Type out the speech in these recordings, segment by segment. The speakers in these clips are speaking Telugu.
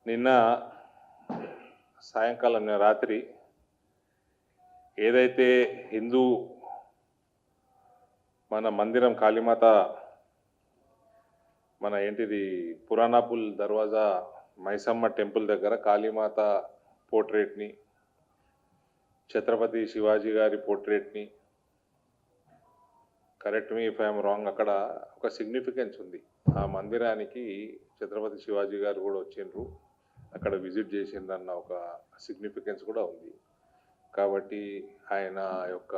నిన్న సాయంకాలం రాత్రి ఏదైతే హిందూ మన మందిరం కాళీమాత మన ఏంటిది పురాణాపుల్ దర్వాజా మైసమ్మ టెంపుల్ దగ్గర కాళీమాత పోర్ట్రేట్ని ఛత్రపతి శివాజీ గారి పోర్ట్రేట్ని correct me if I'm wrong అక్కడ ఒక సిగ్నిఫికెన్స్ ఉంది. ఆ మందిరానికి ఛత్రపతి శివాజీ గారు కూడా వచ్చిండ్రు, అక్కడ విజిట్ చేసిండ్రన్న ఒక సిగ్నిఫికెన్స్ కూడా ఉంది. కాబట్టి ఆయన యొక్క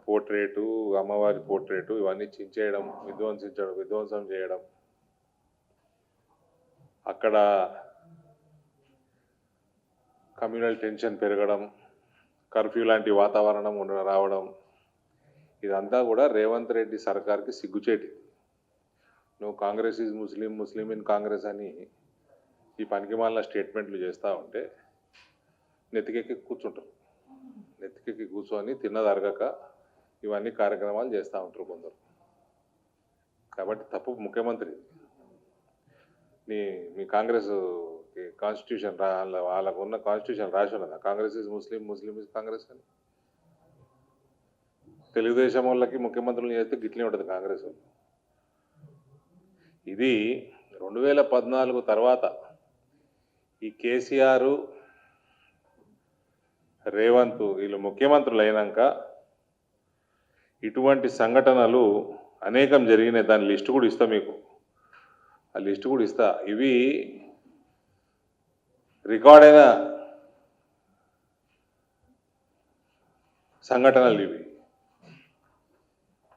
పోర్ట్రేటు, అమ్మవారి పోర్ట్రేటు ఇవన్నీ చించేయడం, విధ్వంసం చేయడం, అక్కడ కమ్యూనల్ టెన్షన్ పెరగడం, కర్ఫ్యూ లాంటి వాతావరణం రావడం, ఇదంతా కూడా రేవంత్ రెడ్డి సర్కార్కి సిగ్గుచేటి. నువ్వు Congress is Muslim, Muslim in Congress అని ఈ పనికిమాలిన స్టేట్మెంట్లు చేస్తూ ఉంటే నెత్తికెక్కి కూర్చుంటారు. నెత్తికెక్కి కూర్చొని తిన్నది అరగక ఇవన్నీ కార్యక్రమాలు చేస్తూ ఉంటారు కొందరు. కాబట్టి తప్పు ముఖ్యమంత్రి. మీ కాంగ్రెస్ కాన్స్టిట్యూషన్ వాళ్ళకు ఉన్న కాన్స్టిట్యూషన్ రాసి ఉన్నదా Congress is Muslim, Muslim is Congress అని? తెలుగుదేశం వాళ్ళకి ముఖ్యమంత్రులు చేస్తే గిట్లే ఉంటుంది కాంగ్రెస్ వాళ్ళు. ఇది 2014 తర్వాత ఈ కేసీఆర్, రేవంత్ వీళ్ళు ముఖ్యమంత్రులు అయినాక ఇటువంటి సంఘటనలు అనేకం జరిగినాయి. దాని లిస్టు కూడా ఇస్తా మీకు, ఆ లిస్టు కూడా ఇస్తా. ఇవి రికార్డ్ అయిన సంఘటనలు ఇవి.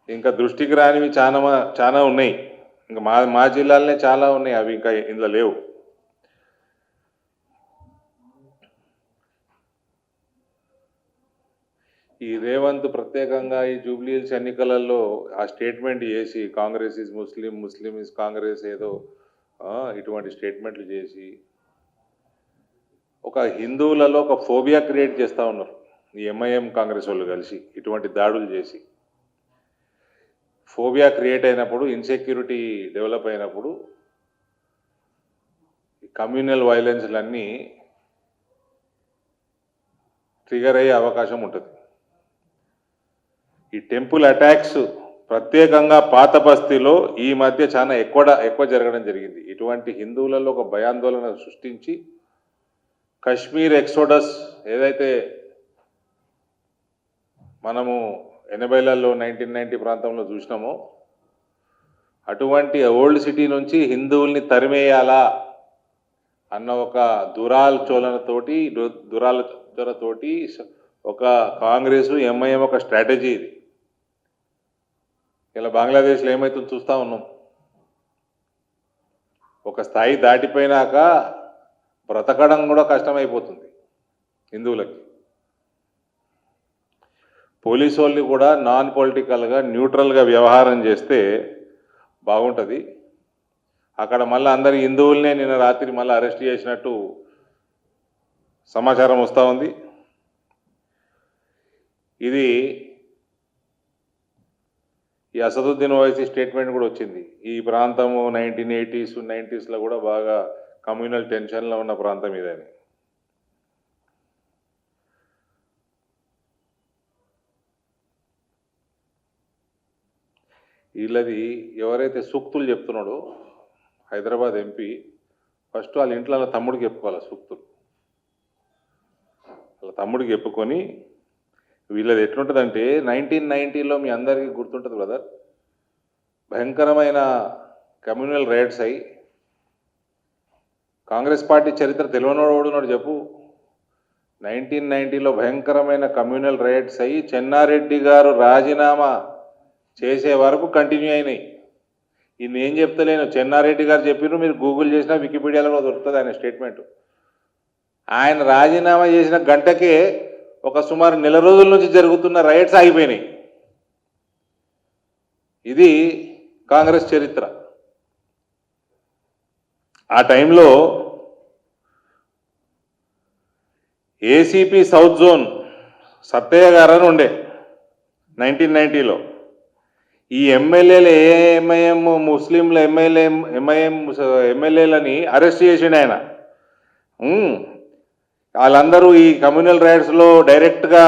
ఇంకా దృష్టికి రానివి చాలా ఉన్నాయి. ఇంకా మా జిల్లాలనే చాలా ఉన్నాయి, అవి ఇంకా ఇందులో లేవు. ఈ రేవంత్ ప్రత్యేకంగా ఈ జూబ్లీ హిల్స్ ఎన్నికలలో ఆ స్టేట్మెంట్ చేసి Congress is Muslim, Muslim is Congress ఏదో ఇటువంటి స్టేట్మెంట్లు చేసి ఒక హిందువులలో ఒక ఫోబియా క్రియేట్ చేస్తూ ఉన్నారు ఈ ఎంఐఎం కాంగ్రెస్ వాళ్ళు కలిసి. ఇటువంటి దాడులు చేసి ఫోబియా క్రియేట్ అయినప్పుడు, ఇన్సెక్యూరిటీ డెవలప్ అయినప్పుడు ఈ కమ్యూనల్ వైలెన్స్లన్నీ ట్రిగర్ అయ్యే అవకాశం ఉంటుంది. ఈ టెంపుల్ అటాక్స్ ప్రత్యేకంగా పాత బస్తీలో ఈ మధ్య చాలా ఎక్కువ జరగడం జరిగింది. ఇటువంటి హిందువులలో ఒక భయాందోళన సృష్టించి కశ్మీర్ ఎక్సోడస్ ఏదైతే మనము 80లలో 1990 ప్రాంతంలో చూసినామో అటువంటి ఓల్డ్ సిటీ నుంచి హిందువుల్ని తరిమేయాలా అన్న ఒక దురాలోచనతోటి ఒక కాంగ్రెస్ ఎంఐఎం ఒక స్ట్రాటజీ ఇది. ఇలా బంగ్లాదేశ్లో ఏమవుతుందో చూస్తూ ఉన్నాం. ఒక స్థాయి దాటిపోయినాక బ్రతకడం కూడా కష్టమైపోతుంది హిందువులకి. పోలీసు వాళ్ళు కూడా నాన్ పొలిటికల్గా న్యూట్రల్గా వ్యవహారం చేస్తే బాగుంటుంది. అక్కడ మళ్ళీ అందరి హిందువులనే నిన్న రాత్రి మళ్ళీ అరెస్ట్ చేసినట్టు సమాచారం వస్తూ ఉంది. ఇది ఈ అసదుద్దీన్ ఓవైసీ స్టేట్మెంట్ కూడా వచ్చింది. ఈ ప్రాంతము 1980s, 90sలో కూడా బాగా కమ్యూనల్ టెన్షన్లో ఉన్న ప్రాంతం ఇదని. వీళ్ళది ఎవరైతే సూక్తులు చెప్తున్నాడో హైదరాబాద్ ఎంపీ, ఫస్ట్ వాళ్ళ ఇంట్లో వాళ్ళ తమ్ముడికి చెప్పుకోవాలి సూక్తులు. వాళ్ళ తమ్ముడికి చెప్పుకొని వీళ్ళది ఎట్లుంటుందంటే 1990లో మీ అందరికీ గుర్తుంటుంది బ్రదర్, భయంకరమైన కమ్యూనల్ రైట్స్ అయ్యి కాంగ్రెస్ పార్టీ చరిత్ర తెలియనోడున్నాడు చెప్పు. 1990లో భయంకరమైన కమ్యూనల్ రైట్స్ అయ్యి చెన్నారెడ్డి గారు రాజీనామా చేసే వరకు కంటిన్యూ అయినాయి. ఇది ఏం చెప్తలేను, చెన్నారెడ్డి గారు చెప్పినారు, మీరు గూగుల్ చేసినా వికీపీడియాలో కూడా దొరుకుతుంది ఆయన స్టేట్మెంట్. ఆయన రాజీనామా చేసిన గంటకే ఒక సుమారు నెల రోజుల నుంచి జరుగుతున్న రైట్స్ ఆగిపోయినాయి. ఇది కాంగ్రెస్ చరిత్ర. ఆ టైంలో ఏసీపీ సౌత్ జోన్ సత్తయ్య గారు అని ఉండే 1990లో. ఈ ఎమ్మెల్యేలు ఎంఐఎం ముస్లింల ఎంఐఎం ఎమ్మెల్యేలని అరెస్ట్ చేసిండు ఆయన. వాళ్ళందరూ ఈ కమ్యూనల్ రైట్స్లో డైరెక్ట్గా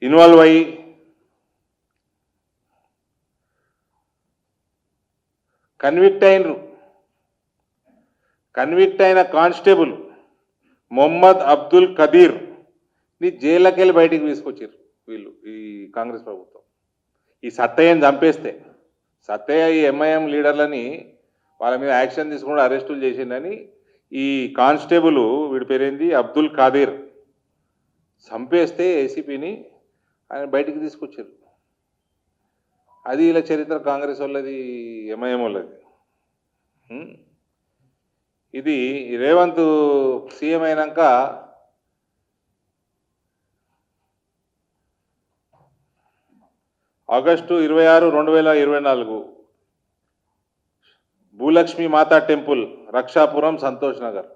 ఇన్వాల్వ్ అయ్యి కన్విక్ట్ అయిన కానిస్టేబుల్ మొహమ్మద్ అబ్దుల్ కదీర్ని జైల్లోకి వెళ్ళి బయటికి తీసుకొచ్చారు వీళ్ళు, ఈ కాంగ్రెస్ ప్రభుత్వం. ఈ సత్తయ్యని చంపేస్తే, సత్తయ్య ఈ ఎంఐఎం లీడర్లని వాళ్ళ మీద యాక్షన్ తీసుకుండా అరెస్టులు చేసిందని ఈ కానిస్టేబుల్, వీడి పేరేంది, అబ్దుల్ ఖాదీర్, చంపేస్తే ఏసీపీని ఆయన బయటికి తీసుకొచ్చారు. అది ఇలా చరిత్ర కాంగ్రెస్ వాళ్ళది, ఎంఐఎం వాళ్ళది. ఇది రేవంత్ సీఎం అయినాక August 26, 2024 Bhulakshmi Mata temple, Rakshapuram, Santosh Nagar.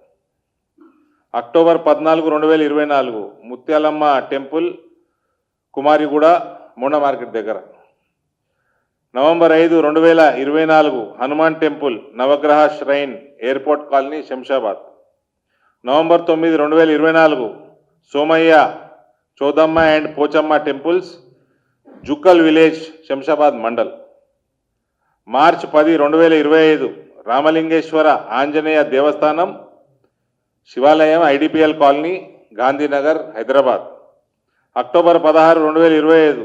October 14, 2024 Mutyalamma temple, Kumariguda, Monda market దగ్గర. November 5, 2024 Hanuman temple, Navagraha shrine, airport colony, Shamshabad. November 9, 2024 Somaiah, Chodamma and Pochamma temples, Jukkal village, Shamshabad mandal. March 10, 2025 Ramalingeswara Anjaneya Devasthanam, Shivalayam, IDPL colony, Gandhinagar, Hyderabad. October 16, 2025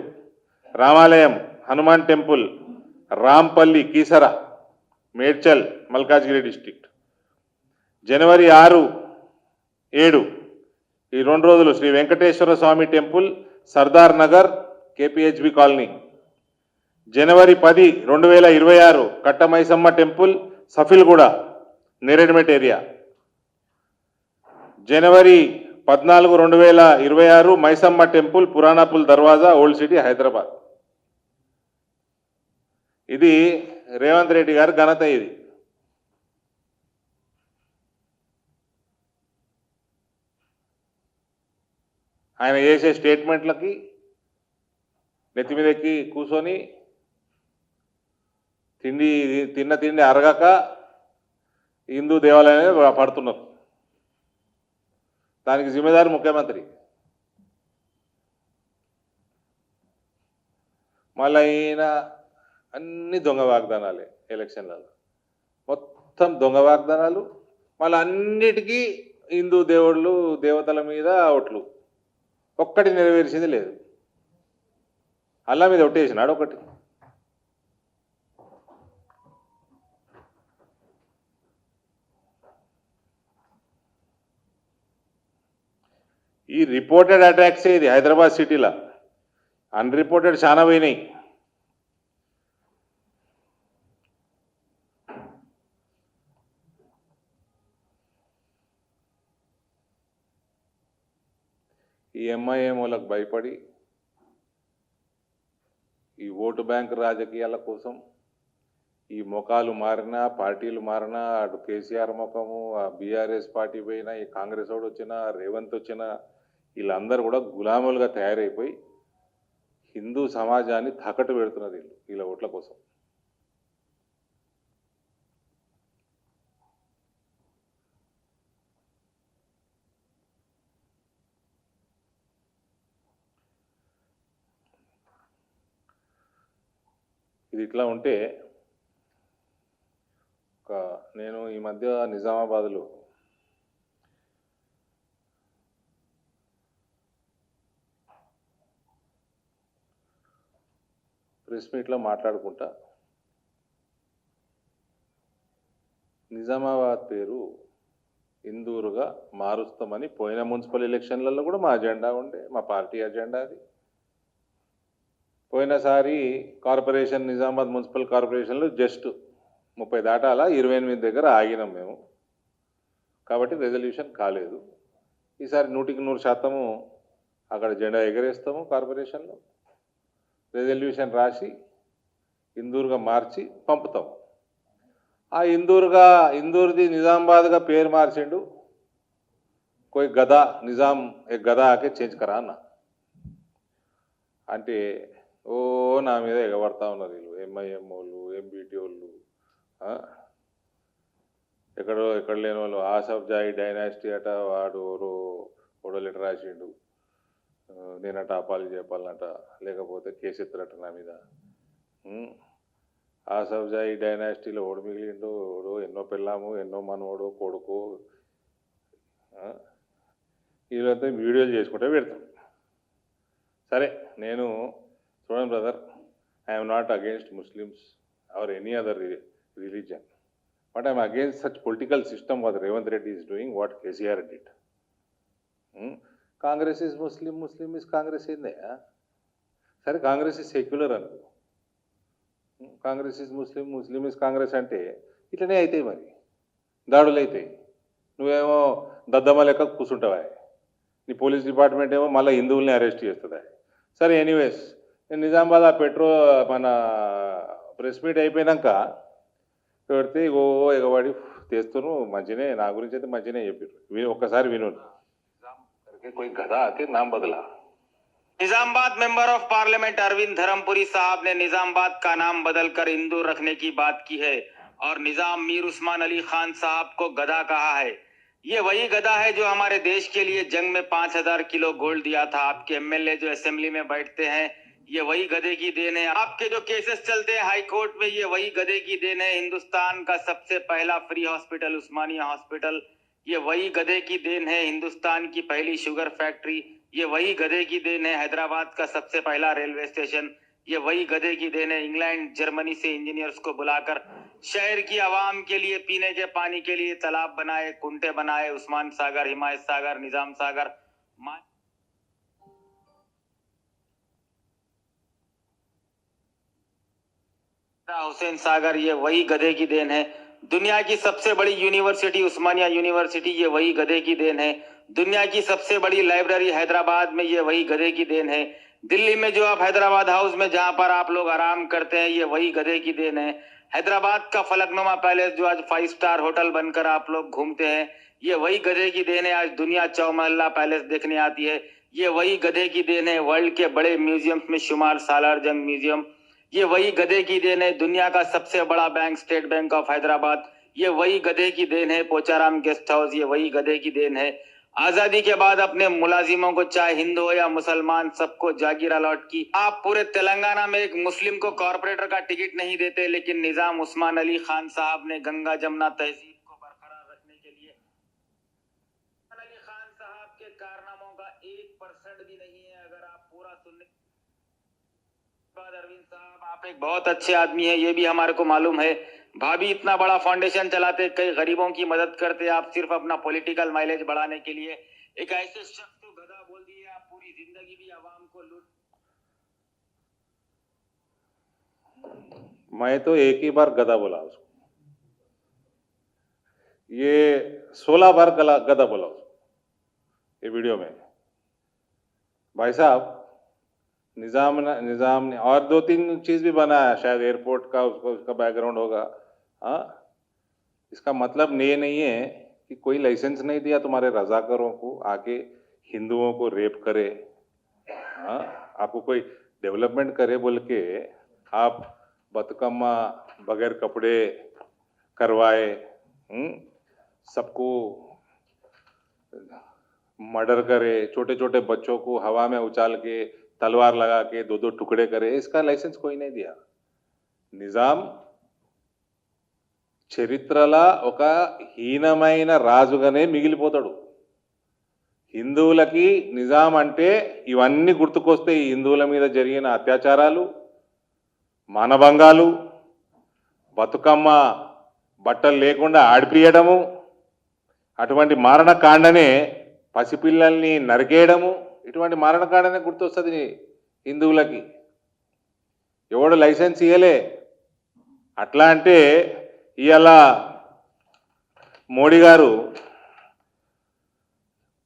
Ramalayam, Hanuman temple, Rampally, Keesara, Medchal, Malkajgiri district. జనవరి 6, 7 ఈ 2 రోజులు Sri Venkateswara Swamy temple, Sardar Nagar, KPHB colony. జనవరి 10, 2026 కట్టమైసమ్మ టెంపుల్, సఫిల్గూడ, నేరేడ్మెట్ ఏరియా. జనవరి 14, 2026 Maisamma temple, Puranapul Darwaza, old city, Hyderabad. ఇది రేవంత్ రెడ్డి గారి ఘనత. ఇది ఆయన చేసే స్టేట్మెంట్లకి నెత్తి మీద ఎక్కి కూర్చొని తిండి అరగక హిందూ దేవాలయాన్ని పడుతున్నారు. దానికి జిమ్మేదారు ముఖ్యమంత్రి. మళ్ళీ ఈయన అన్ని దొంగ వాగ్దానాలే, ఎలక్షన్లలో మొత్తం దొంగ వాగ్దానాలు. మళ్ళీ అన్నిటికీ హిందూ దేవుళ్ళు, దేవతల మీద ఓట్లు. ఒక్కటి నెరవేర్చింది లేదు. అల్లా మీద ఒట్టేసినాడు ఒకటి. ఈ రిపోర్టెడ్ అటాక్స్ ఇది హైదరాబాద్ సిటీలో, అన్రిపోర్టెడ్ చాలా పోయినాయి. ఈ ఎంఐఎం వాళ్ళకు భయపడి ఈ ఓటు బ్యాంక్ రాజకీయాల కోసం ఈ ముఖాలు మారినా, పార్టీలు మారినా, అటు కేసీఆర్ ముఖము, ఆ బీఆర్ఎస్ పార్టీ పోయినా, ఈ కాంగ్రెస్ వాడు వచ్చినా, రేవంత్ వచ్చినా, వీళ్ళందరూ కూడా గులాములుగా తయారైపోయి హిందూ సమాజాన్ని తాకట్టు పెడుతున్నారు వీళ్ళ ఓట్ల కోసం. ఇది ఇట్లా ఉంటే నేను ఈ మధ్య నిజామాబాద్లో ప్రెస్ మీట్లో మాట్లాడుకుంటా నిజామాబాద్ పేరు ఇందూరుగా మారుస్తామని పోయిన మున్సిపల్ ఎలక్షన్లలో కూడా మా అజెండా ఉండే, మా పార్టీ అజెండా అది. పోయినసారి కార్పొరేషన్, నిజామాబాద్ మున్సిపల్ కార్పొరేషన్లో జస్ట్ 30 దాటాల 28 దగ్గర ఆగినాం మేము. కాబట్టి రెజల్యూషన్ కాలేదు. ఈసారి 100% అక్కడ జెండా ఎగరేస్తాము. కార్పొరేషన్లో రెజల్యూషన్ రాసి ఇందూరుగా మార్చి పంపుతాము. ఆ ఇందూరుది నిజామాబాద్గా పేరు మార్చిండు. కోయి గదా నిజాం ఏ గదా ఆకే చేంజ్ కరా అన్న. అంటే ఓ నా మీద ఎగబడతా ఉన్నారు వీళ్ళు, ఎంఐఎం వాళ్ళు, ఎంబీటీ వాళ్ళు, ఎక్కడ లేని వాళ్ళు. ఆసఫ్ జాయి డైనాసిటీ అట, వాడు ఓడో లెటర్ రాసిండు, నేనట అపాలి చెప్పాలన్నట, లేకపోతే కేసు ఎత్తారట నా మీద. ఆసఫ్ జాయి డైనాసిటీలో ఓడి మిగిలిండు, ఓడు ఎన్నో పెళ్ళాము, ఎన్నో మనవడు, కొడుకు, వీళ్ళంతా వీడియోలు చేసుకుంటే పెడతాం. సరే, నేను చూడండి brother, I'm not against Muslims or any other religion, but I'm against such political system what Revanth Reddy is doing, what KCR did. Congress is Muslim, Muslim is Congress ఏందే? సరే, కాంగ్రెస్ ఈజ్ సెక్యులర్ అనుకో, Congress is Muslim, Muslim is Congress అంటే ఇట్లనే అవుతాయి, మరి దాడులు అవుతాయి. నువ్వేమో దద్దమ్మ లెక్క కూర్చుంటావా, నీ పోలీస్ డిపార్ట్మెంట్ ఏమో మళ్ళీ హిందువుల్ని అరెస్ట్ చేస్తుందా. సరే, ఎనీవేస్, నేను నిజామాబాద్ మన ప్రెస్ మీట్ అయిపోయినాక పెడితే ఎగబడి తెస్తును, మంచినే, నా గురించి అయితే మంచినే చెప్పారు. ఒక్కసారి విను. कोई गधा आके नाम बदला। Nizamabad member of parliament Arvind Dharmapuri साहब ने निजामाबाद का नाम बदलकर इंदू रखने की बात की है और निजाम मीर उस्मान अली खान साहब को गधा कहा है। ये वही गधा है जो हमारे देश के लिए जंग में 5000 किलो गोल्ड दिया था। आपके एमएलए जो असेंबली में बैठते हैं, ये वही गधे की देन है। आपके जो केसेस चलते हैं हाई कोर्ट में, ये वही गधे की देन है। हिंदुस्तान का सबसे पहला फ्री हॉस्पिटल उस्मानिया हॉस्पिटल, ये वही गधे की देन है। हिंदुस्तान की पहली शुगर फैक्ट्री, ये वही गधे की देन है। हैदराबाद का सबसे पहला रेलवे स्टेशन, ये वही गधे की देन है। इंग्लैंड जर्मनी से इंजीनियर्स को बुलाकर शहर की आवाम के लिए पीने के पानी के लिए तालाब बनाए, कुंटे बनाए, उस्मान सागर, हिमायत सागर, निजाम सागर, हुसैन सागर, ये वही गधे की देन है। दुनिया की सबसे बड़ी यूनिवर्सिटी उस्मानिया यूनिवर्सिटी, ये वही गधे की देन है। दुनिया की सबसे बड़ी लाइब्रेरी हैदराबाद में, ये वही गधे की देन है। दिल्ली में जो आप हैदराबाद हाउस में जहां पर आप लोग आराम करते हैं, ये वही गधे की देन है। हैदराबाद का फलकनुमा पैलेस जो आज 5 स्टार होटल बनकर आप लोग घूमते हैं, ये वही गधे की देन है। आज दुनिया चौमहल्ला पैलेस देखने आती है, ये वही गधे की देन है। वर्ल्ड के बड़े म्यूजियम्स में शुमार सालार जंग म्यूजियम, ये वही गधे की देन है। दुनिया का सबसे बड़ा bank state bank of Hyderabad, ये वही गधे की देन है। पोचाराम गेस्ट हाउस, ये वही गधे की देन है। आजादी के बाद अपने मुलाजिमों को, चाहे हिंदू हो या मुसलमान, सबको जागीर अलॉट की। आप पूरे तेलंगाना में एक मुस्लिम को कॉर्पोरेटर का टिकट नहीं देते, लेकिन निजाम उस्मान अली खान साहब ने गंगा जमुना तहजीब को बरकरार रखने के लिए, उस्मान अली खान साहब के कारनामों का 1% भी नहीं है। अगर आप पूरा सुनने, अरविंद साहब आप एक बहुत अच्छे आदमी है, ये भी हमारे को मालूम है। भाभी इतना बड़ा फाउंडेशन चलाते, कई गरीबों की मदद करते, आप सिर्फ अपना पॉलिटिकल माइलेज बढ़ाने के लिए एक ऐसे शख्स को गधा बोल दिए। आप पूरी जिंदगी भी आवाम को लूट। मैं तो एक ही बार गधा बोला उसको, ये 16 बार गधा बोला उसको ये वीडियो में। भाई साहब, निजाम ने और 2-3 चीज भी बनाया, शायद एयरपोर्ट का उसका बैकग्राउंड होगा। इसका मतलब ये नहीं है कि कोई लाइसेंस नहीं दिया तुम्हारे रजाकारों को आके हिंदुओं को रेप करे, आपको कोई डेवलपमेंट करे बोल के आप बतकम्मा बगैर कपड़े करवाए, सबको मर्डर करे, छोटे छोटे बच्चों को हवा में उछाल के तलवार लगा के 2-2 टुकड़े करे, इसका लाइसेंस कोई नहीं दिया। నిజాం చరిత్రలో ఒక హీనమైన రాజుగానే మిగిలిపోతాడు. హిందువులకి నిజాం అంటే ఇవన్నీ గుర్తుకొస్తే, ఈ హిందువుల మీద జరిగిన అత్యాచారాలు, మానభంగాలు, బతుకమ్మ బట్టలు లేకుండా ఆడిపియడము, అటువంటి మారణకాండనే, పసిపిల్లల్ని నరికేయడము, ఇటువంటి మారణకాండనే గుర్తొస్తుంది హిందువులకి. ఎవడు లైసెన్స్ ఇయ్యలే. అట్లా అంటే ఇవాళ మోడీ గారు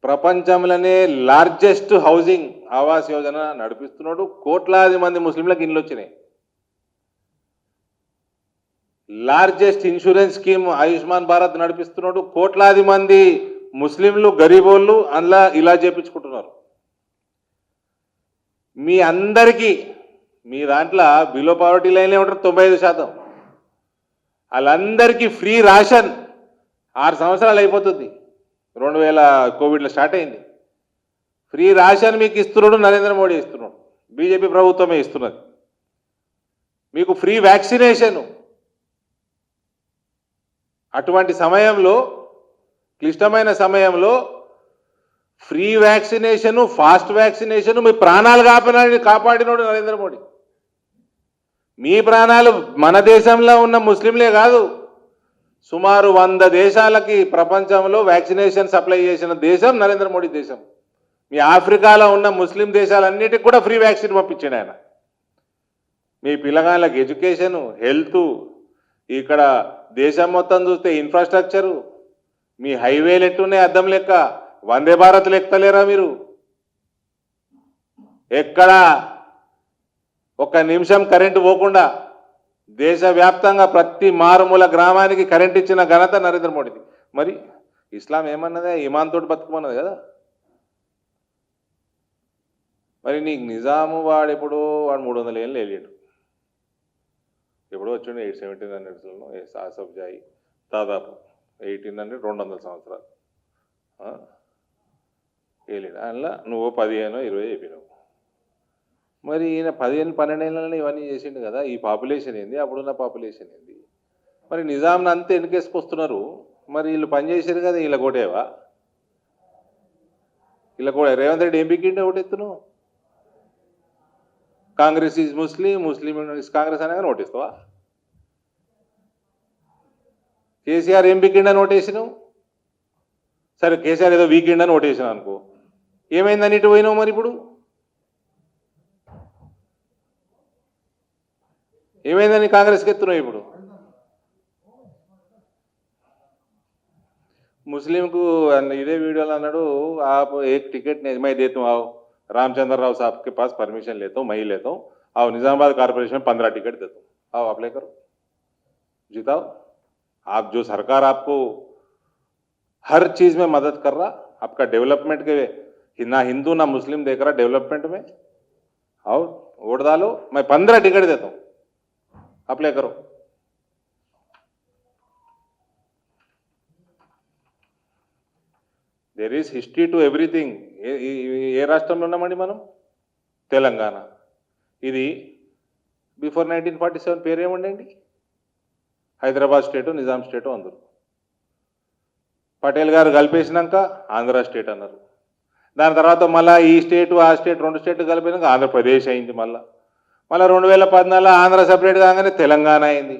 ప్రపంచంలోనే లార్జెస్ట్ హౌసింగ్ ఆవాస్ యోజన నడిపిస్తున్నాడు. కోట్లాది మంది ముస్లింలకు ఇండ్లు వచ్చినాయి. Largest insurance scheme Ayushman Bharat నడిపిస్తున్నాడు. కోట్లాది మంది ముస్లింలు గరీబోళ్ళు అందులో ఇలా చేపించుకుంటున్నారు. మీ అందరికీ మీ దాంట్లో బిలో పావర్టీ లైన్లే ఉంటారు 95%. వాళ్ళందరికీ ఫ్రీ రేషన్ 6 సంవత్సరాలు అయిపోతుంది. 2000 కోవిడ్లో స్టార్ట్ అయింది. ఫ్రీ రేషన్ మీకు ఇస్తున్నాడు నరేంద్ర మోడీ ఇస్తున్నాడు, బీజేపీ ప్రభుత్వమే ఇస్తున్నది. మీకు ఫ్రీ వ్యాక్సినేషన్. అటువంటి సమయంలో, క్లిష్టమైన సమయంలో ఫ్రీ వ్యాక్సినేషన్, ఫాస్ట్ వ్యాక్సినేషన్, మీ ప్రాణాలు కాపాడినోడు నరేంద్ర మోడీ. మీ ప్రాణాలు మన దేశంలో ఉన్న ముస్లింలే కాదు, సుమారు 100 దేశాలకి ప్రపంచంలో వ్యాక్సినేషన్ సప్లై చేసిన దేశం నరేంద్ర మోడీ దేశం. మీ ఆఫ్రికాలో ఉన్న ముస్లిం దేశాలన్నిటికి కూడా ఫ్రీ వ్యాక్సిన్ పంపించాడు ఆయన. మీ పిల్లగాళ్ళకి ఎడ్యుకేషను, హెల్త్, ఇక్కడ దేశం మొత్తం చూస్తే ఇన్ఫ్రాస్ట్రక్చరు, మీ హైవేలు ఎట్టున్నాయి అద్దం లెక్క, వందే భారత్ లెక్కలేరా మీరు? ఎక్కడ ఒక్క నిమిషం కరెంటు పోకుండా దేశవ్యాప్తంగా ప్రతి మారుమూల గ్రామానికి కరెంట్ ఇచ్చిన ఘనత నరేంద్ర మోడీది. మరి ఇస్లాం ఏమన్నదే? ఇమాన్ తోటి బతుకుమన్నది కదా. మరి నీకు నిజాము వాడు 300 ఏళ్ళు వెళ్ళాడు. ఎప్పుడో వచ్చిండు 1700లో ఆసఫ్ జాయి, దాదాపు 1800 200 సంవత్సరాలు వెళ్ళాడు. అందులో నువ్వు 15-20 అయిపోయినావు. మరి ఈయన 15-12 ఏళ్ళలో ఇవన్నీ చేసిండు కదా. ఈ పాపులేషన్ ఏంది, అప్పుడున్న పాపులేషన్ ఏంది? మరి నిజాంని అంతా వెనకేసుకొస్తున్నారు. మరి వీళ్ళు పనిచేసారు కదా, వీళ్ళ కోటేవా? వీళ్ళ కూడా రేవంత్ రెడ్డి ఏం పిక్కిండే ఓటెత్తును? Congress is Muslim, Muslim is Congress అనగా నోటిస్తావా? కేసీఆర్ ఏం పిక్కిండని ఓటేసినావు? సరే కేసీఆర్ ఏదో వీకెండ్ అని ఓటేసినావు అనుకో, ఏమైందని ఇటు పోయినావు? మరి ఇప్పుడు ఏమైందని కాంగ్రెస్కి ఎత్తున్నావు? ఇప్పుడు मुस्लिम को इधे वीडियो अన్నాడు आप एक टिकट नहीं मैं देता हूँ, आओ रामचंद्र राव साहब के पास परमिशन लेता हूँ, मैं ही लेता हूँ, आओ निजामाबाद कॉर्पोरेशन में 15 टिकट देता हूँ, आओ अप्लाई करो, जिताओ। आप जो सरकार आपको हर चीज में मदद कर रहा, आपका डेवलपमेंट के ना हिंदू ना मुस्लिम देख रहा डेवलपमेंट में, आओ वोट डालो, मैं 15 टिकट देता हूँ, अप्लाई करो। There is history to everything. ఏ రాష్ట్రంలో ఉన్నామండి మనం? తెలంగాణ। ఇది బిఫోర్ 1947 పేరేముండండి? హైదరాబాద్ స్టేట్, నిజాం స్టేట్ అందరు। పటేల్ గారు కలిపేసినాక ఆంధ్ర స్టేట్ అన్నారు। దాని తర్వాత మళ్ళీ ఈ స్టేట్ ఆ స్టేట్ రెండు స్టేట్లు కలిపినాక ఆంధ్రప్రదేశ్ అయింది। మళ్ళీ 2014 ఆంధ్ర సపరేట్ కాగానే తెలంగాణ అయింది।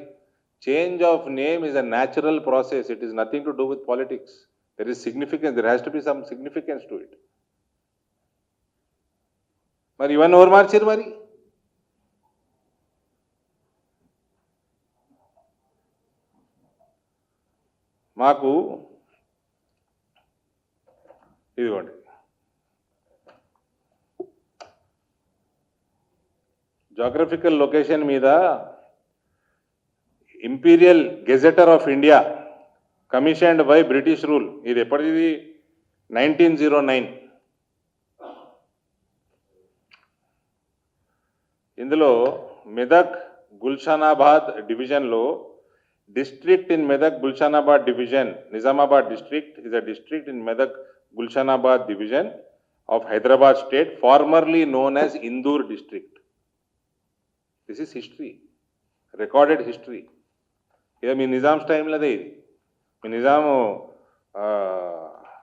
Change of name is a natural process, it is nothing to do with politics. There is significance, there has to be some significance to it. మరి ఇవన్నీ ఎవరు మార్చారు? మరి మాకు ఇదిగోండి జాగ్రఫికల్ లొకేషన్ మీద imperial gazetteer of India commissioned by British rule, ఇది ఎప్పటిది? 1909। ఇందులో మెదక్ గుల్షానాబాద్ డివిజన్లో district in Medak Gulshanabad division, Nizamabad district is a district in Medak Gulshanabad division of Hyderabad state, formerly known as Indur district. This is history, recorded history. ఇది మీ నిజామ్స్ టైంలోదే, ఇది మీ నిజాము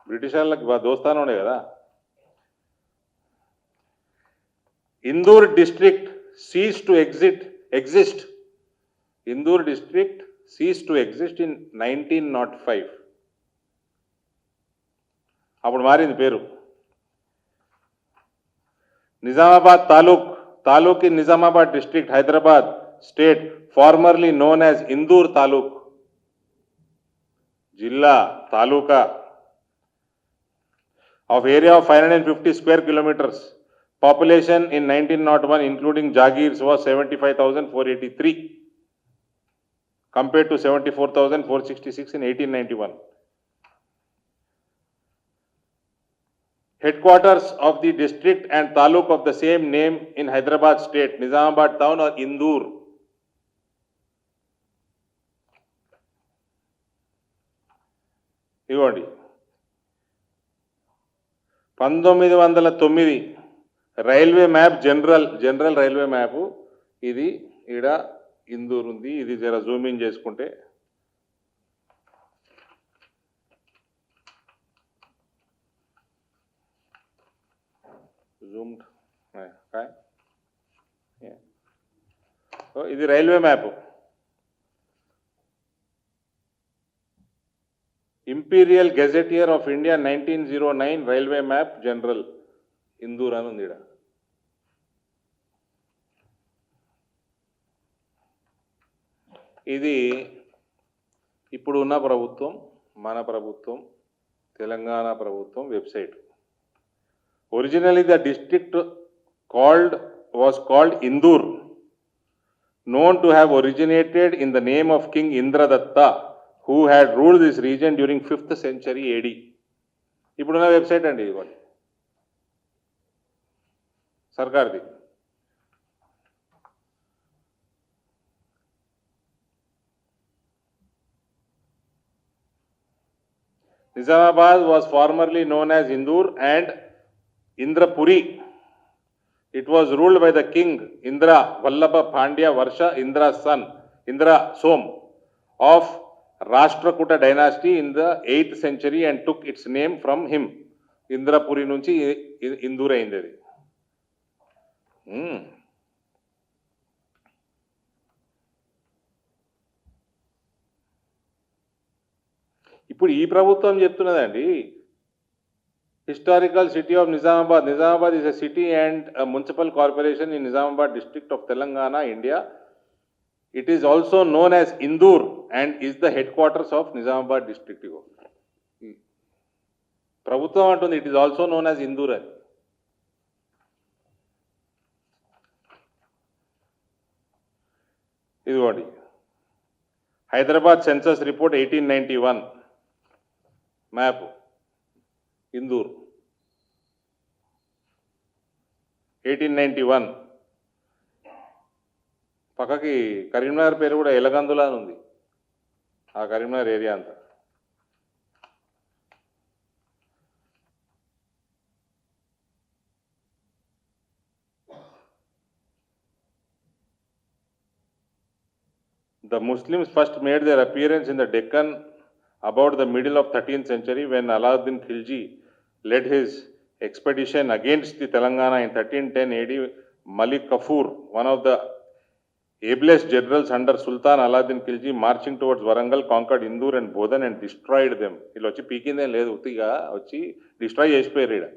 బ్రిటిష్ వాళ్ళకి దోస్తానే ఉండే కదా। Indur district ceased to exist. Indur district ceased to exist in 1905. అప్పుడు మారింది పేరు, Nizamabad taluk in Nizamabad district, Hyderabad state, formerly known as Indur taluk, జిల్లా తాలూకా, of area of 550 square kilometers. Population in 1901 including Jagirs was 75,483 compared to 74,466 in 1891. headquarters of the district and taluk of the same name in Hyderabad state, Nizamabad town or Indur. ఇవ్వండి 1909 railway map general railway map ఇది ఈడ ఇందూర్ ఉంది. ఇది జర జూమ్ ఇన్ చేసుకుంటే జూమ్డ్ ఇది railway map. Imperial gazetteer of India 1909 railway map general Indur అని ఉంది ఈడ. ఇది ఇప్పుడు ఉన్న ప్రభుత్వం, మన ప్రభుత్వం, తెలంగాణ ప్రభుత్వం website. Originally the district was called Indur, known to have originated in the name of King Indradatta, who had ruled this region during 5th century AD. ఇప్పుడున్న వెబ్సైట్ అండి ఇవ్వండి సర్కార్ది. Nizamabad was formerly known as Indur and Indrapuri. It was ruled by the king Indra Vallabha Pandya Varsha Indra's son, Indra Som, of Rashtrakuta dynasty in the 8th century and took its name from him. Indrapuri nunchi Indur ayindi అది. ఇప్పుడు ఈ ప్రభుత్వం చెప్తున్నదండి historical city of Nizamabad. Nizamabad is a city and a municipal corporation in Nizamabad district of Telangana, India. It is also known as Indur and is the headquarters of Nizamabad district. ప్రభుత్వం అంటుంది it is also known as Indur అని. ఇదిగోండి Hyderabad census report 1891 map Indur 1891. పక్కకి కరీంనగర్ పేరు కూడా ఎలగందులా అని ఉంది, ఆ కరీంనగర్ ఏరియా అంతా. The Muslims first made their appearance in the Deccan about the middle of 13th century when Alauddin Khilji led his expedition against the Telangana in 1310 AD. Malik Kafur, one of the ablest generals under Sultan Alauddin Khilji, marching towards Warangal, conquered Indur and Bodhan and destroyed them. వీళ్ళు వచ్చి పీకిందే లేదు, ఉత్తిగా వచ్చి డిస్ట్రాయ్ చేసిపోయారు ఈడ.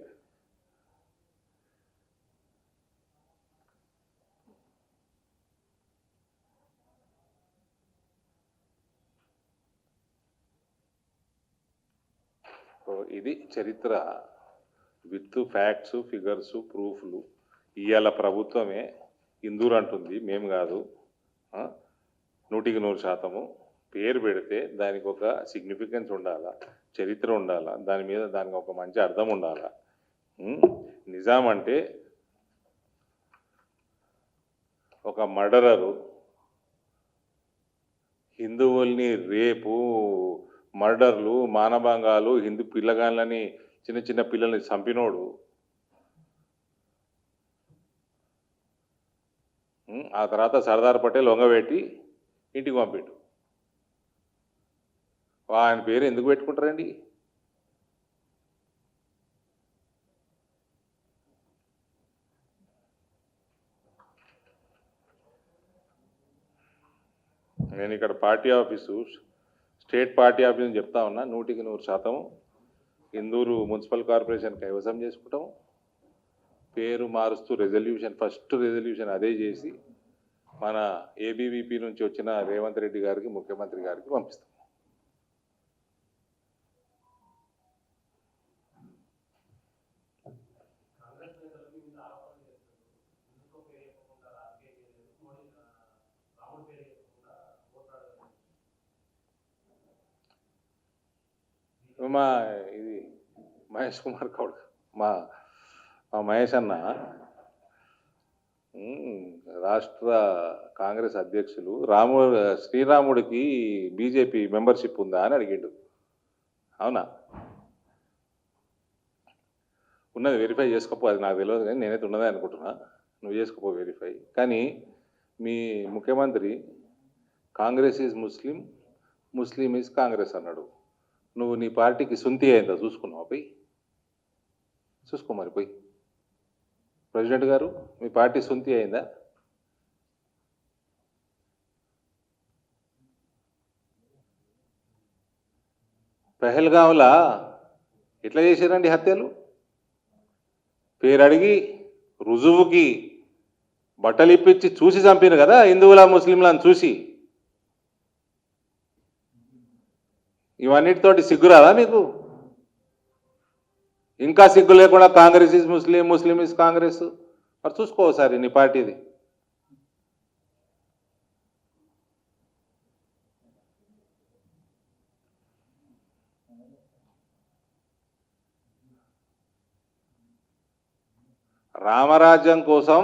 ఇది చరిత్ర విత్ ఫ్యాక్ట్స్, ఫిగర్స్, ప్రూఫ్లు. ఇవాళ ప్రభుత్వమే ఇందూర్ అంటుంది, మేము కాదు. 100% పేరు పెడితే దానికి ఒక సిగ్నిఫికెన్స్ ఉండాలా, చరిత్ర ఉండాలా, దాని మీద దానికి ఒక మంచి అర్థం ఉండాలా. నిజాం అంటే ఒక మర్డరరు, హిందువుల్ని రేపు, మర్డర్లు, మానభంగాలు, హిందూ పిల్లగాళ్ళని, చిన్న చిన్న పిల్లల్ని చంపినోడు. ఆ తర్వాత సర్దార్ పటేల్ వంగబెట్టి ఇంటికి పంపిండు. ఆయన పేరు ఎందుకు పెట్టుకుంటారండి? నేను ఇక్కడ party office, state party office అని చెప్తా ఉన్నా. 100% ఇందూరు మున్సిపల్ కార్పొరేషన్ కైవసం చేసుకుంటాం. పేరు మారుస్తూ రెజల్యూషన్, ఫస్ట్ రెజల్యూషన్ అదే చేసి మన ఏబీవీపీ నుంచి వచ్చిన రేవంత్ రెడ్డి గారికి, ముఖ్యమంత్రి గారికి పంపిస్తాం. ఇది మహేష్ కుమార్ గౌడ్ మా మా మహేష్ అన్న రాష్ట్ర కాంగ్రెస్ అధ్యక్షులు శ్రీరాముడికి బీజేపీ మెంబర్షిప్ ఉందా అని అడిగిండు. అవునా? ఉన్నది, వెరిఫై చేసుకోపో. అది నాకు తెలియదు కానీ నేనైతే ఉన్నదే అనుకుంటున్నా. నువ్వు చేసుకోపో వెరిఫై. కానీ మీ ముఖ్యమంత్రి Congress is Muslim, Muslim is Congress అన్నాడు. నువ్వు నీ పార్టీకి సుంతి అయిందా చూసుకున్నావు? పోయి చూసుకో మరి. పోయి ప్రెసిడెంట్ గారు, మీ పార్టీ సుంతి అయిందా? పెహల్గాంలా ఎట్లా చేశారండి హత్యలు? పేరు అడిగి రుజువుకి బట్టలు ఇప్పించి చూసి చంపిన కదా హిందువుల ముస్లింలను చూసి. ఇవన్నిటితోటి సిగ్గు రాదా మీకు? ఇంకా సిగ్గు లేకుండా Congress is Muslim, Muslim is Congress. మరి చూసుకో ఒకసారి నీ పార్టీది. రామరాజ్యం కోసం,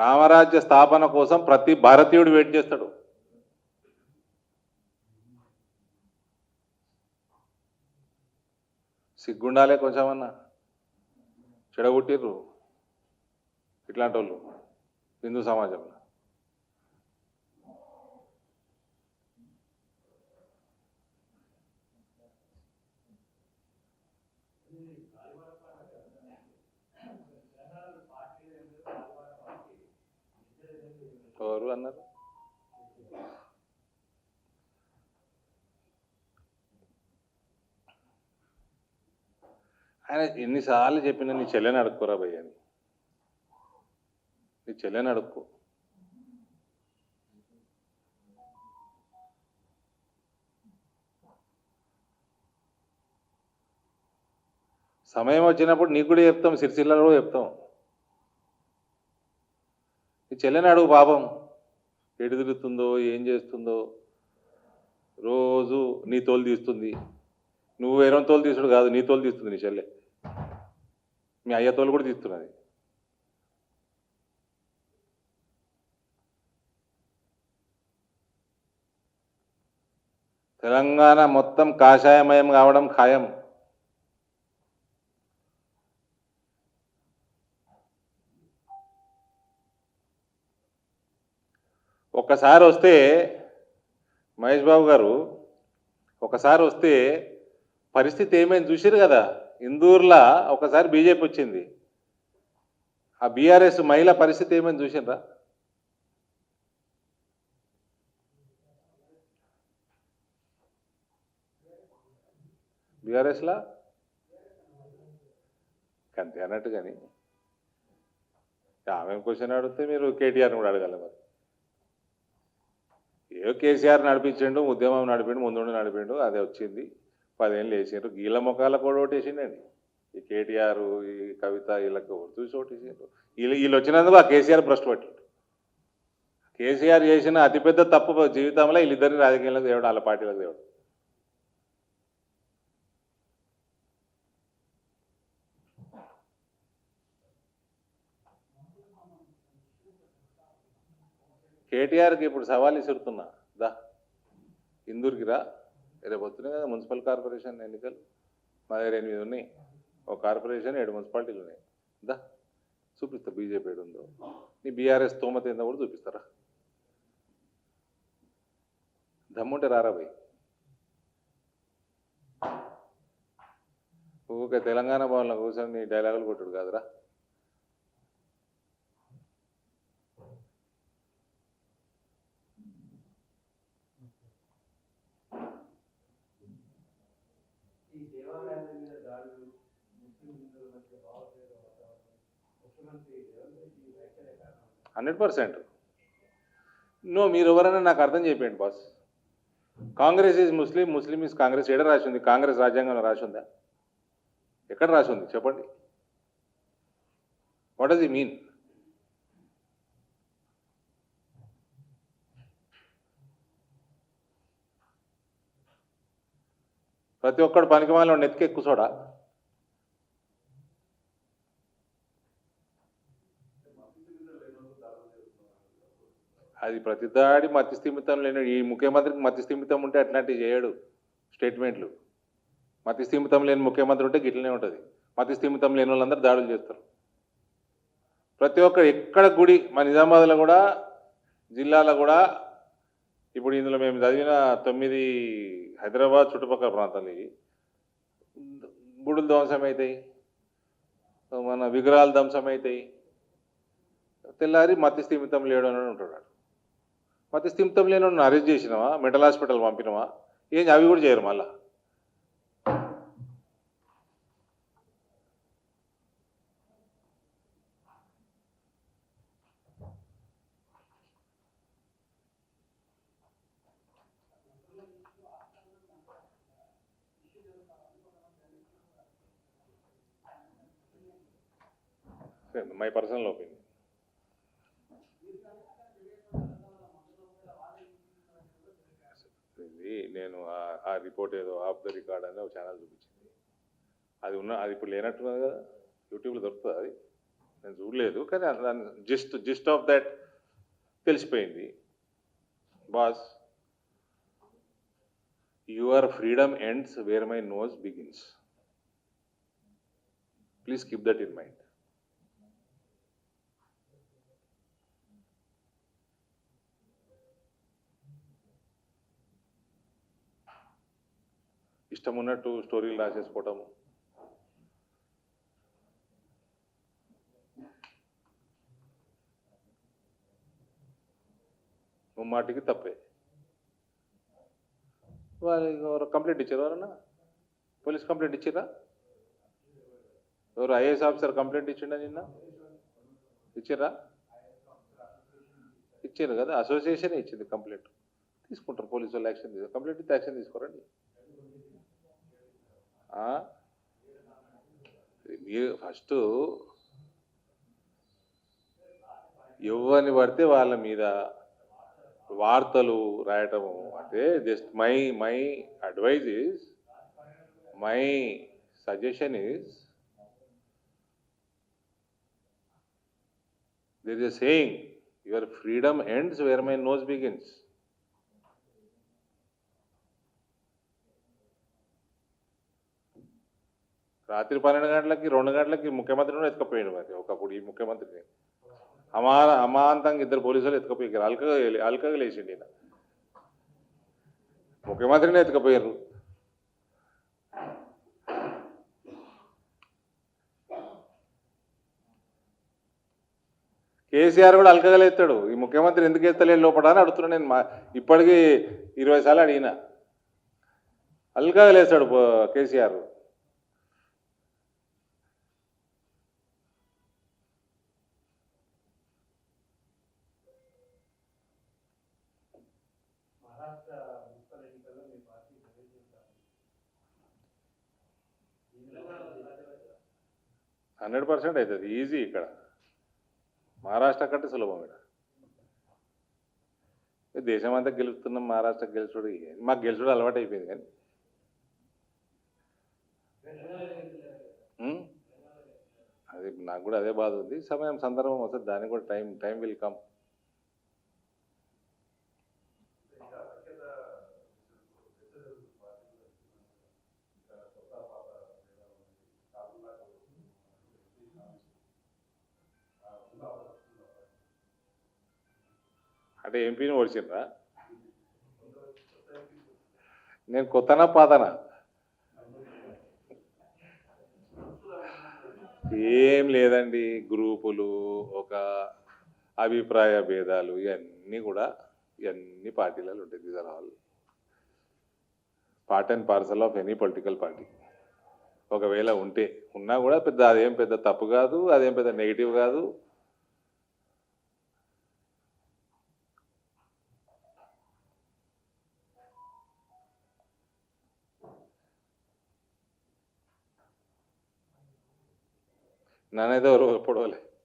రామరాజ్య స్థాపన కోసం ప్రతి భారతీయుడు వెయిట్ చేస్తాడు. సిగ్గుండాలే కొంచెమన్నా. చెడగొట్టిర్రు ఇట్లాంటి వాళ్ళు హిందూ సమాజంలో. ఎవరు అన్నారు? ఆయన ఎన్నిసార్లు చెప్పినా నీ చెల్లెని అడుక్కోరా భయ్య అని. నీ చెల్లెని అడుక్కో. సమయం వచ్చినప్పుడు నీకు కూడా చెప్తాం, సిరిసిల్లలో కూడా చెప్తాం. నీ చెల్లెని అడుగు పాపం, ఎటు తిరుగుతుందో ఏం చేస్తుందో. రోజు నీ తోలు తీస్తుంది. నువ్వు వేరే తోలు తీసుడు కాదు, నీ తోలు తీస్తుంది నీ చెల్లె. మీ అయ్య తోలు కూడా తీస్తున్నది. తెలంగాణ మొత్తం కాషాయమయం కావడం ఖాయం. ఒక్కసారి వస్తే మహేష్ బాబు గారు, ఒకసారి వస్తే పరిస్థితి ఏమైంది చూసిరు కదా. ఇందూర్లో ఒకసారి బీజేపీ వచ్చింది, ఆ బీఆర్ఎస్ మహిళ పరిస్థితి ఏమైంది చూసినరా? బీఆర్ఎస్లా అంతే అన్నట్టు. కానీ ఆమె క్వశ్చన్ అడిగితే మీరు కేటీఆర్ని కూడా అడగాలి. మరి ఏదో కేసీఆర్ నడిపించిండు, ఉద్యమం నడిపిండు, ముందుండి నడిపిండు, అదే వచ్చింది. 10 ఏళ్ళు వేసిండ్రు. గీళ్ళ ముఖాలకు కూడా ఓటేసిండండి. ఈ కేటీఆర్, ఈ కవిత, వీళ్ళకి చూసి ఓటేసిండ్రు. వీళ్ళు వచ్చినందుకు ఆ కేసీఆర్ భ్రష్టు పట్టిండు. కేసీఆర్ చేసిన అతిపెద్ద తప్పు జీవితంలో వీళ్ళిద్దరిని రాజకీయాలకు దేవుడు, వాళ్ళ పార్టీలకు దేవుడు. కేటీఆర్కి ఇప్పుడు సవాల్ ఇసురుతున్నా, దా ఇందూరుకి రా. రేపు వస్తున్నాయి కదా మున్సిపల్ కార్పొరేషన్ ఎన్నికలు. మా దగ్గర 8 ఉన్నాయి. ఒక కార్పొరేషన్ 7 మున్సిపాలిటీలు ఉన్నాయి. దా చూపిస్తా బీజేపీ ఏడు ఉందో. నీ బీఆర్ఎస్ తోమత ఏందో కూడా చూపిస్తారా? దమ్ముంటే రారా భయ్. ఊరికే తెలంగాణ భవన్లో కూర్చొని నీ డైలాగులు కొట్టుడు కాదురా. ఈ దేవాలయాల మీద దాడులు, ముస్లిం హిందువుల మధ్య భావోద్వేగ వాతావరణం, ముఖ్యమంత్రి 100%. నో, మీరు ఎవరైనా నాకు అర్థం చెప్పండి boss. Congress is Muslim, Muslim is Congress ఎక్కడ రాసి ఉంది? కాంగ్రెస్ రాజ్యాంగంలో రాసి ఉందా? ఎక్కడ రాసి ఉంది చెప్పండి. What does it mean? ప్రతి ఒక్కడు పనికిమాలిన నెత్తికి ఎక్కుసోడా. అది ప్రతి దాడి మతి స్థిమితం లేని ఈ ముఖ్యమంత్రికి మతి స్థిమితం ఉంటే అట్లాంటివి చేయడు స్టేట్మెంట్లు. మతి స్థిమితం లేని ముఖ్యమంత్రి ఉంటే గిట్లనే ఉంటుంది. మతి స్థిమితం లేని వాళ్ళందరూ దాడులు చేస్తారు. ప్రతి ఒక్క ఎక్కడ గుడి మా నిజామాబాద్లో కూడా జిల్లాలో కూడా ఇప్పుడు ఇందులో మేము చదివిన 9 హైదరాబాద్ చుట్టుపక్కల ప్రాంతాలు ఇవి గుడులు ధ్వంసమవుతాయి, మన విగ్రహాలు ధ్వంసమవుతాయి. తెల్లారి మతి స్థిమితం లేడు అని ఉంటున్నాడు. మతి స్థిమితం లేని అరెస్ట్ చేసినావా, మెంటల్ హాస్పిటల్ పంపినావా, ఏం అవి కూడా చేయరు మళ్ళా. My personal opinion. ఇది నేను ఆ రిపోర్ట్ ఏదో ఆఫ్ ద రికార్డ్ అని ఒక ఛానల్ చూపించింది. అది అది ఇప్పుడు లేనట్టున్నది కదా, యూట్యూబ్లో దొరుకుతుంది. అది నేను చూడలేదు, కానీ దాని జిస్ట్ ఆఫ్ దట్ తెలిసిపోయింది. Boss, your freedom ends where my nose begins. Please keep that in mind. ఇష్టం ఉన్నట్టు స్టోరీలు రాసేసుకోవటము, ముమ్మాటికి తప్పే. వాళ్ళు కంప్లైంట్ ఇచ్చారు, ఎవరన్నా పోలీస్ కంప్లైంట్ ఇచ్చిరా? ఎవరు ఐఏఎస్ ఆఫీసర్ కంప్లైంట్ ఇచ్చిండ నిన్న? ఇచ్చిరా? ఇచ్చారు కదా, అసోసియేషన్ ఇచ్చింది కంప్లైంట్. తీసుకుంటారు పోలీసు వాళ్ళు యాక్షన్ తీసుకుంటారు. కంప్లైంట్ ఇస్తే యాక్షన్ తీసుకోరండి. మీరు ఫస్ట్ ఎవరిని పడితే వాళ్ళ మీద వార్తలు రాయటము అంటే just my advice is, my suggestion is, there is a saying, your freedom ends where my nose begins. రాత్రి 12 గంటలకి 2 గంటలకి ముఖ్యమంత్రిని ఎత్తుకపోయాడు. మరి ఒకప్పుడు ఈ ముఖ్యమంత్రిని అమాంతంగా 2 పోలీసులు ఎత్తుకపోయారు. అల్కగా లేచిండి. ముఖ్యమంత్రిని ఎత్తుకపోయారు. కేసీఆర్ కూడా అల్కగా లేస్తాడు. ఈ ముఖ్యమంత్రి ఎందుకు ఎత్తలేని లోపల అని అడుగుతున్నాను నేను. ఇప్పటికీ 20 సార్లు అడిగిన. అల్కగా లేస్తాడు కేసీఆర్. మహారాష్ట్ర మున్సిపల్ ఎన్నికల్లో మీ పార్టీ 100% అవుతుంది. ఈజీ. ఇక్కడ మహారాష్ట్ర కంటే సులభం. ఇక్కడ దేశం అంతా గెలుస్తున్నాం, మహారాష్ట్ర గెలుచుడు మాకు గెలుచుడు అలవాటు అయిపోయింది. కానీ అది నాకు కూడా అదే బాధ ఉంది. సమయం సందర్భం వస్తుంది, దానికి కూడా టైం విల్ కమ్. అంటే ఎంపీని ఓడిచిండ్రా? నేను కొత్తనా పాతనా? ఏం లేదండి. గ్రూపులు, ఒక అభిప్రాయ భేదాలు, ఇవన్నీ పార్టీలలో ఉంటాయి. These are all part and parcel of any political party. ఒకవేళ ఉన్నా కూడా అదేం పెద్ద తప్పు కాదు, అదేం పెద్ద నెగిటివ్ కాదు. నన్నేదో పొడవలే.